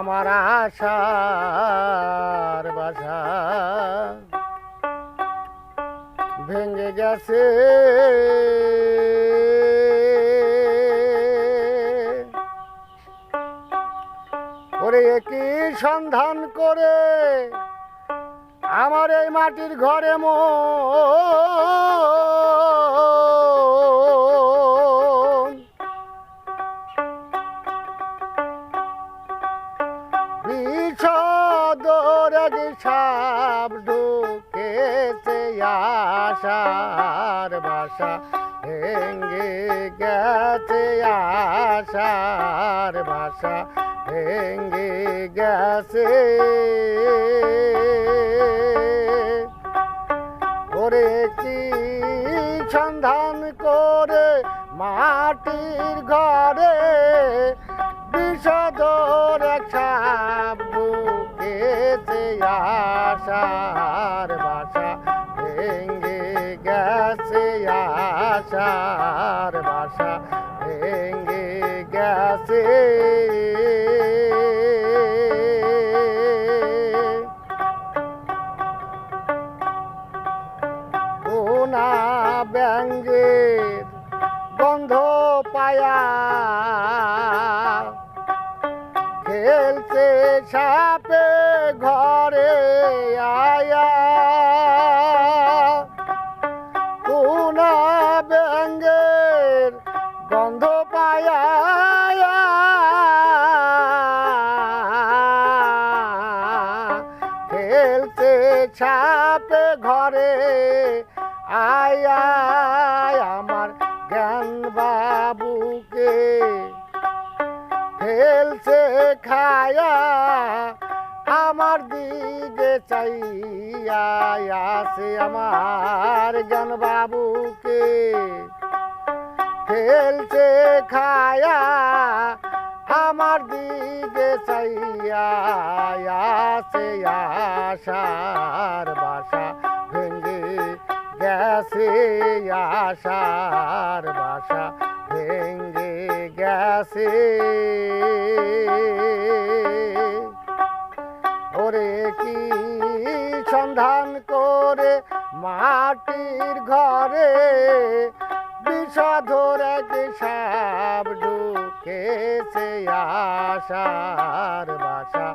আমার আশার বাসা ভেঙে গেছে। ওরে কি সন্ধান করে আমার এই মাটির ঘরে মন বিষদর এক সাপ ঢুকেছে আশার বাসা ভেঙে গেছে। আশার বাসা ভেঙে গেছে। ওরে কি সন্ধান করে মাটির ঘরে বিষধর এক সাপ ঢুকেছে। আশার বাসা ভেঙে গেছে। আশার বাসা ভেঙে গেছে। কোনা ব্যাঙের গন্ধ পায়া খেলছে সাপে ঘরে আয়া। কোনা ব্যাঙের গন্ধ পায়া খেলছে সাপে ঘরে আয়া। আমার জ্ঞান বাবুকে ফেলছে খায়া আমার দিকে চাইয়া আছে। আমার জ্ঞান বাবুকে ফেলছে খায়া আমার দিকে চাইয়া আছে। আশার বাসা ভেঙে গেছে। আশার বাসা ভেঙে গেছে। ওরে কি সন্ধান করে মাটির ঘরে বিষধর এক সাপ ঢুকেছে। আশার বাসা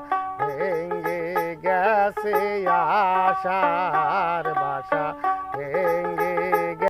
ভেঙে গেছে। আশার বাসা ভেঙে